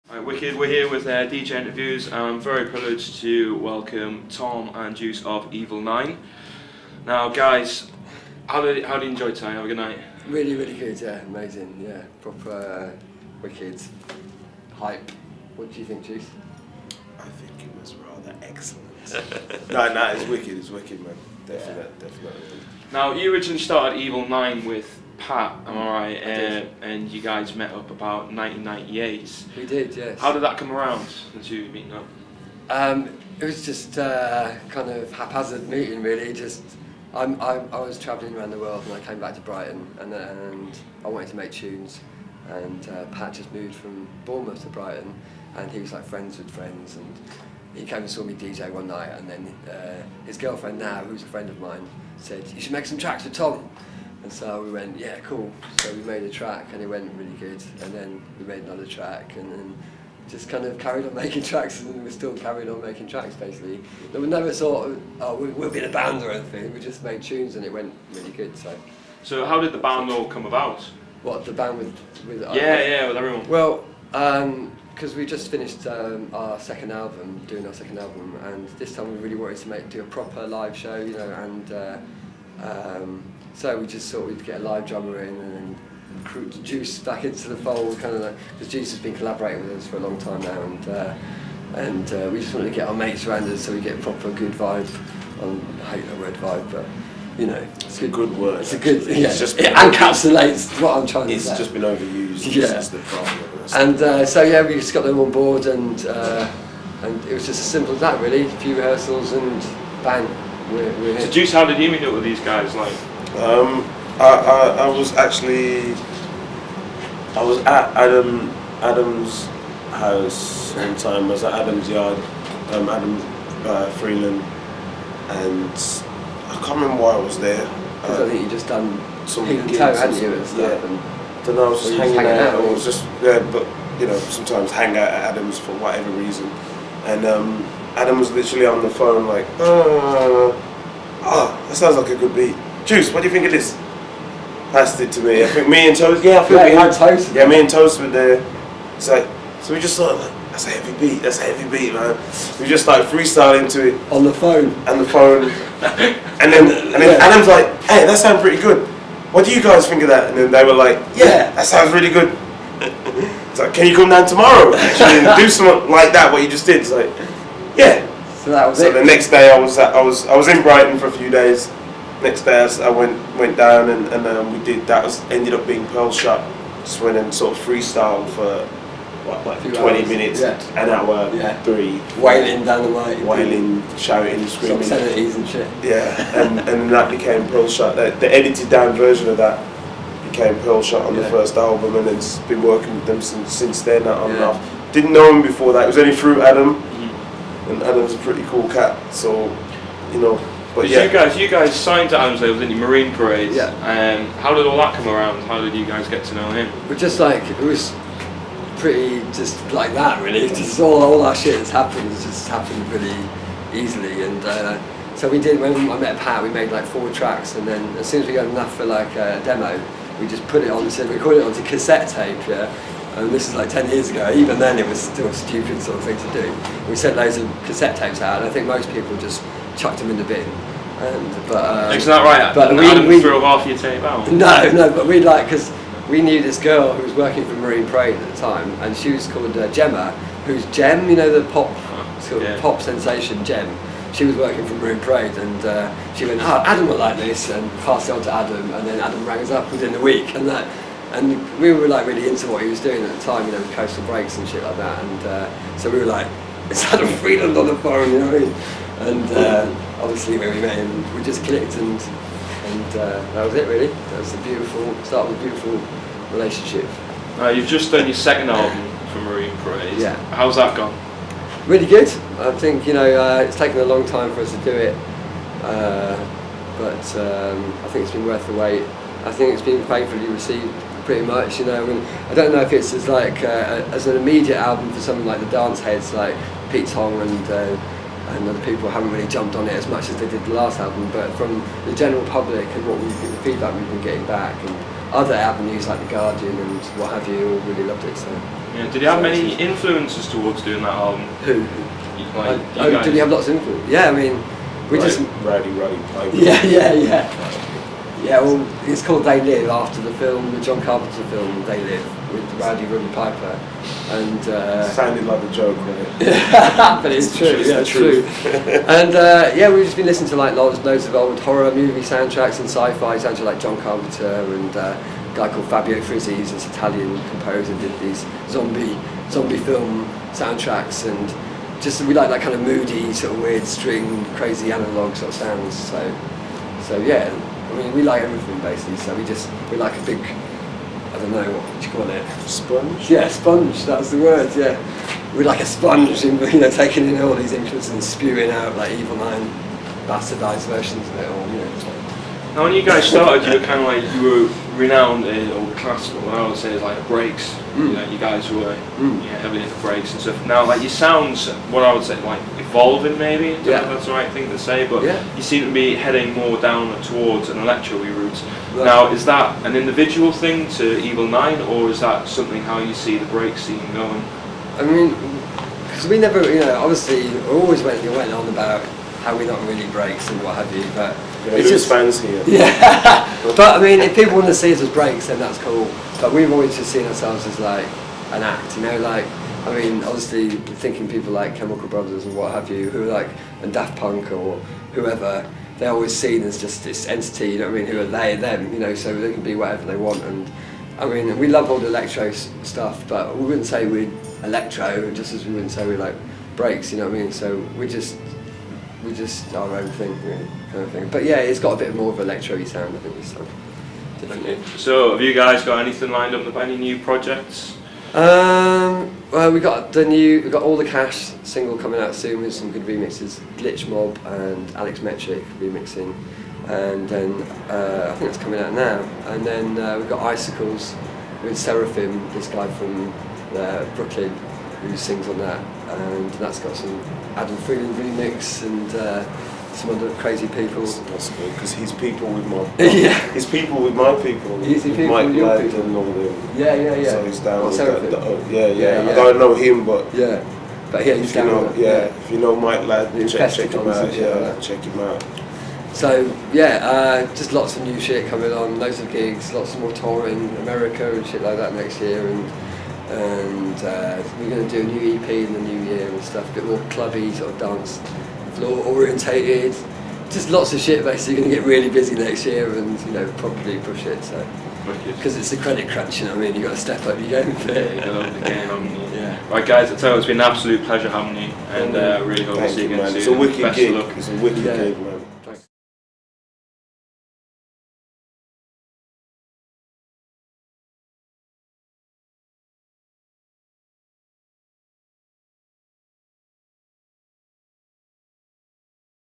Right, Wicked, we're here with DJ Interviews, and I'm very privileged to welcome Tom and Juice of Evil 9. Now guys, how did you enjoy tonight? Have a good night. Really, really good, yeah, amazing, yeah, proper wicked hype. What do you think, Juice? I think it was rather excellent. no, it's wicked, man. Definitely. Now, you originally started Evil 9 with Pat, am I right? And you guys met up about 1998. We did, yes. How did that come around, the two meeting up? It was just kind of haphazard meeting, really. Just I was travelling around the world and I came back to Brighton and I wanted to make tunes, and Pat just moved from Bournemouth to Brighton, and he was like friends with friends, and he came and saw me DJ one night, and then his girlfriend now, who's a friend of mine, said, "You should make some tracks with Tom." And so we went, yeah, cool. So we made a track and it went really good, and then we made another track, and then just kind of carried on making tracks, and we still carried on making tracks basically. We never thought, oh, we'll be in a band or anything. We just made tunes and it went really good. So how did the band all come about? What, the band with Yeah, with everyone. Well, because we just finished doing our second album, and this time we really wanted to do a proper live show, you know, and so we just thought we'd get a live drummer in and then recruit Juice back into the fold, kind of like, because Juice has been collaborating with us for a long time now, and we just wanted to get our mates around us so we get a proper good vibe. I hate the word vibe, but you know, it's a good word. It's a good, yeah. It's just it encapsulates what I'm trying to say. It's just been overused. Yeah. Since the problem. And so yeah, we just got them on board, and it was just as simple as that, really. A few rehearsals and bang, we're So here. Juice, how did you meet up with these guys? Like, I was at Adam's house one time. I was at Adam's yard, Adam Freeland, and I can't remember why I was there. I think you just done some Pink and gigs Toe, and hadn't you? some- And stuff, yeah. and Don't know, I was just Or you was hanging hanging out. out, I or- was just yeah, but you know, sometimes hang out at Adam's for whatever reason. And Adam was literally on the phone like, that sounds like a good beat. Juice, what do you think of this? Passed it to me. I think me and Toast. Yeah, I think we had Toast. Yeah, me and Toast were there. It's like, so we just thought like, that's a heavy beat, man. We just like freestyling to it on the phone. and the phone, and then Adam's like, hey, that sounds pretty good. What do you guys think of that? And then they were like, yeah, that sounds really good. It's like, can you come down tomorrow actually and do something like that? What you just did? It's like, yeah. So that was So it. the next day I was in Brighton for a few days. Next day I went down and we did that. Ended up being Pearl Shot. Just went and sort of freestyle for like Few 20 hours. minutes, Yeah. an hour, Yeah. 3, Wailing down the mic. wailing, shouting, screaming. Obscenities and shit. Yeah, and that became Pearl Shot. The edited down version of that became Pearl Shot on the Yeah. first album, and it's been working with them since then on and Yeah. off. Didn't know him before that. It was only through Adam, and Adam's a pretty cool cat. So, you know. But yeah, you guys signed to Adam's label, didn't you? Marine Parade. Yeah. How did all that come around? How did you guys get to know him? But just like, it was pretty just like that, really. Just all our shit that's happened has just happened pretty easily, and so we did. When I met Pat, we made like 4 tracks, and then as soon as we got enough for like a demo, we just put it onto, recorded it onto cassette tape, yeah. And this is like 10 years ago. Even then, it was still a stupid sort of thing to do. We sent loads of cassette tapes out, and I think most people just chucked them in the bin. Isn't that right? But Adam we threw half your tape out. No, but we like, because we knew this girl who was working for Marine Parade at the time, and she was called Gemma, who's Gem, you know, the pop sort of pop sensation Gem. She was working for Marine Parade, and she went, oh, Adam will like this, and passed it on to Adam, and then Adam rang us up within a week, and we were like really into what he was doing at the time, you know, with Coastal Breaks and shit like that, and so we were like, it's Adam Freeland on the phone, you know what I mean? And obviously when we met him, we just clicked, and that was it really. That was the start of a beautiful relationship. You've just done your second album for Marine Parade. Yeah. How's that gone? Really good. I think, you know, it's taken a long time for us to do it, but I think it's been worth the wait. I think it's been faithfully received pretty much, you know. I mean, I don't know if it's as like as an immediate album for something like the dance heads like Pete Tong and other people haven't really jumped on it as much as they did the last album, but from the general public and the feedback we've been getting back, and other avenues like The Guardian and what have you all really loved it. So. Yeah. Did you have many influences towards doing that album? Who? Like, did you have lots of influence? Yeah, I mean, we just. Rowdy Piper. Yeah. Yeah, well, it's called They Live after the film, the John Carpenter film, They Live, with Rowdy Piper. And sounded like a joke, right? but it's true, yeah, it's true. And yeah, we've just been listening to like loads of old horror movie soundtracks and sci-fi soundtracks like John Carpenter and a guy called Fabio Frizzi, who's this Italian composer, did these zombie film soundtracks, and just we like that kind of moody, sort of weird string, crazy analog sort of sounds. So yeah, I mean we like everything basically. So we like a big, I don't know, what do you call it? Sponge? Yeah, sponge, that's the word, yeah. We're like a sponge, taking in all these influences and spewing out like Evil 9 bastardised versions of it all, Now when you guys started, you were kind of like, you were renowned or classical, what I would say is like breaks. You guys were heavily into breaks and stuff. Now like your sounds, what I would say like evolving maybe, I don't know if that's the right thing to say, but you seem to be heading more down towards an electro-y route. Right. Now is that an individual thing to Evil 9 or is that something how you see the break scene going? I mean, because we never, obviously we always went on about how we're not really breaks and what have you, but it's just fans here. Yeah, but I mean, if people want to see us as breaks, then that's cool. But we've always just seen ourselves as like an act, like, I mean, obviously thinking people like Chemical Brothers and what have you, who are like, and Daft Punk or whoever, they're always seen as just this entity, you know what I mean, who are they, them, so they can be whatever they want. And I mean, we love all the electro stuff, but we wouldn't say we're electro, just as we wouldn't say we're like breaks, you know what I mean? So we're just our own thing, really, kind of thing. But yeah, it's got a bit more of an electro-y sound, I think, this time. Okay. So have you guys got anything lined up, any new projects? Well, we got All the Cash single coming out soon with some good remixes, Glitch Mob and Alex Metric remixing, and then I think that's coming out now. And then we've got Icicles with Seraphim, this guy from Brooklyn who sings on that, and that's got some Adam Freeland remix and some other crazy people. That's good because he's people with my yeah. He's people with my people. He's people Mike with your Ladd people. and all them. Yeah. So he's down Well, with Seraphim. Yeah. I don't know him, but but yeah, he's down with that. If you know Mike Ladd, check him out. Like check him out. So yeah, just lots of new shit coming on, loads of gigs, lots more touring America and shit like that next year, and we're going to do a new EP in the new year and stuff, a bit more clubby, sort of dance floor orientated, just lots of shit basically. Going to get really busy next year and probably push it. So because it's the credit crunch, you know what I mean. You got to step up your game. Yeah. Right, guys, I tell you, it's been an absolute pleasure having you, and really hope to see you again soon. It's a wicked Best gig. of luck. It's a wicked gig, man.